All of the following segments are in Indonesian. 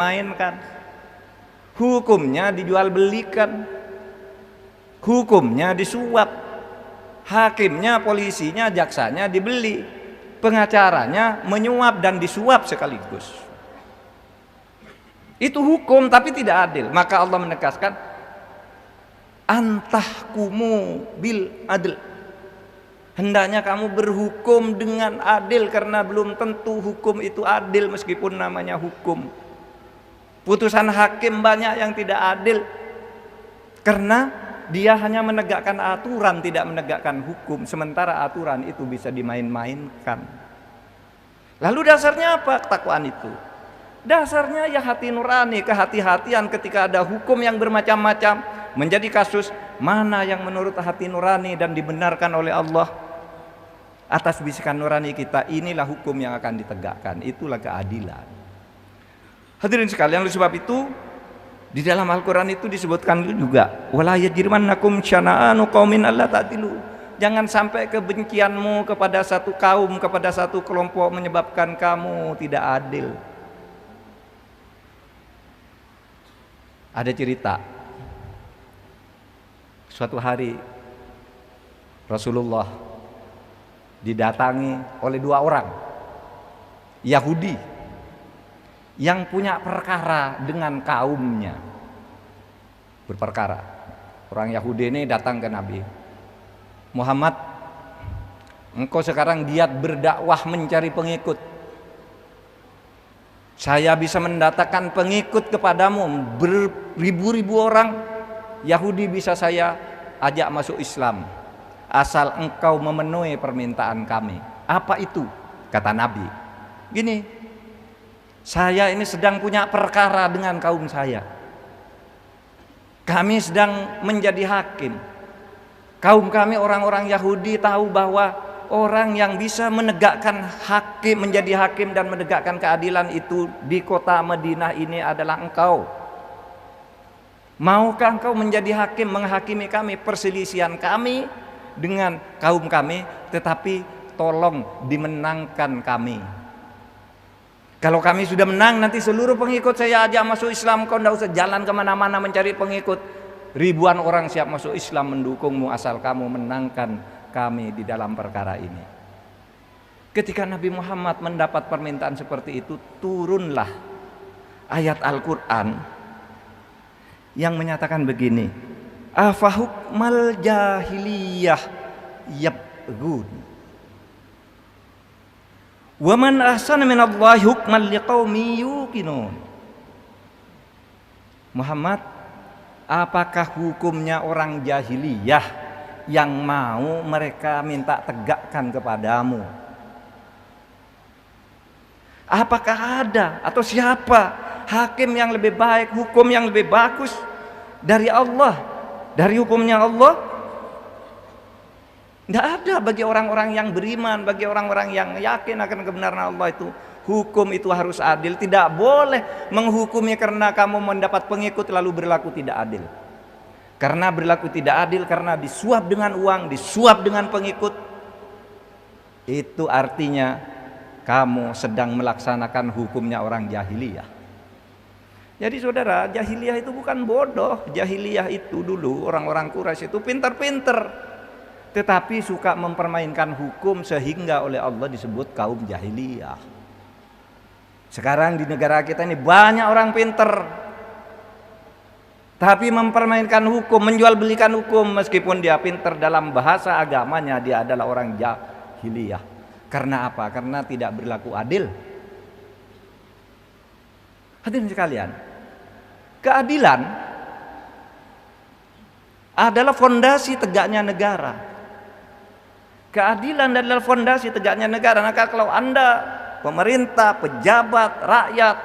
mainkan, hukumnya dijual belikan, hukumnya disuap, hakimnya, polisinya, jaksanya dibeli, pengacaranya menyuap dan disuap sekaligus. Itu hukum tapi tidak adil. Maka Allah menegaskan antahkumu bil adl, hendaknya kamu berhukum dengan adil, karena belum tentu hukum itu adil meskipun namanya hukum. Putusan hakim banyak yang tidak adil karena dia hanya menegakkan aturan, tidak menegakkan hukum, sementara aturan itu bisa dimain-mainkan. Lalu dasarnya apa ketakwaan itu? Dasarnya ya hati nurani, kehati-hatian ketika ada hukum yang bermacam-macam menjadi kasus, mana yang menurut hati nurani dan dibenarkan oleh Allah atas bisikan nurani kita, inilah hukum yang akan ditegakkan, itulah keadilan. Hadirin sekalian, oleh sebab itu di dalam Al-Quran itu disebutkan juga, wala yajrimannakum syana'anu qaumin alla ta'dilu, jangan sampai kebencianmu kepada satu kaum, kepada satu kelompok menyebabkan kamu tidak adil. Ada cerita, suatu hari Rasulullah didatangi oleh dua orang Yahudi yang punya perkara dengan kaumnya, berperkara. Orang Yahudi ini datang ke Nabi, Muhammad, engkau sekarang giat berdakwah mencari pengikut, saya bisa mendatangkan pengikut kepadamu beribu-ribu orang Yahudi, bisa saya ajak masuk Islam asal engkau memenuhi permintaan kami. Apa itu? Kata Nabi, gini, saya ini sedang punya perkara dengan kaum saya, kami sedang menjadi hakim. Kaum kami orang-orang Yahudi tahu bahwa orang yang bisa menegakkan hakim, menjadi hakim dan menegakkan keadilan itu di kota Madinah ini adalah engkau. Maukah engkau menjadi hakim, menghakimi kami perselisihan kami dengan kaum kami, tetapi tolong dimenangkan kami. Kalau kami sudah menang, nanti seluruh pengikut saya ajak masuk Islam, kau tidak usah jalan kemana-mana mencari pengikut. Ribuan orang siap masuk Islam mendukungmu asal kamu menangkan kami di dalam perkara ini. Ketika Nabi Muhammad mendapat permintaan seperti itu, turunlah ayat Al-Quran yang menyatakan begini, afahukmal jahiliyah yabghun wa man ahsana minallahi hukman liqaumin yuqinun. Muhammad, apakah hukumnya orang jahiliyah yang mau mereka minta tegakkan kepadamu? Apakah ada atau siapa hakim yang lebih baik, hukum yang lebih bagus dari Allah, dari hukumnya Allah? Tidak ada bagi orang-orang yang beriman, bagi orang-orang yang yakin akan kebenaran Allah itu. Hukum itu harus adil, tidak boleh menghukumi karena kamu mendapat pengikut lalu berlaku tidak adil. Karena berlaku tidak adil karena disuap dengan uang, disuap dengan pengikut, itu artinya kamu sedang melaksanakan hukumnya orang jahiliyah. Jadi saudara, jahiliyah itu bukan bodoh. Jahiliyah itu dulu orang-orang Quraisy itu pintar-pintar, tetapi suka mempermainkan hukum sehingga oleh Allah disebut kaum jahiliyah. Sekarang di negara kita ini banyak orang pintar, tapi mempermainkan hukum, menjual belikan hukum, meskipun dia pintar dalam bahasa agamanya, dia adalah orang jahiliyah. Karena apa? Karena tidak berlaku adil. Hadirin sekalian, keadilan adalah fondasi tegaknya negara. Keadilan adalah fondasi tegaknya negara. Maka kalau Anda, pemerintah, pejabat, rakyat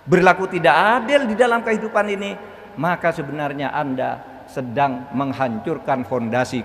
berlaku tidak adil di dalam kehidupan ini, maka sebenarnya Anda sedang menghancurkan fondasi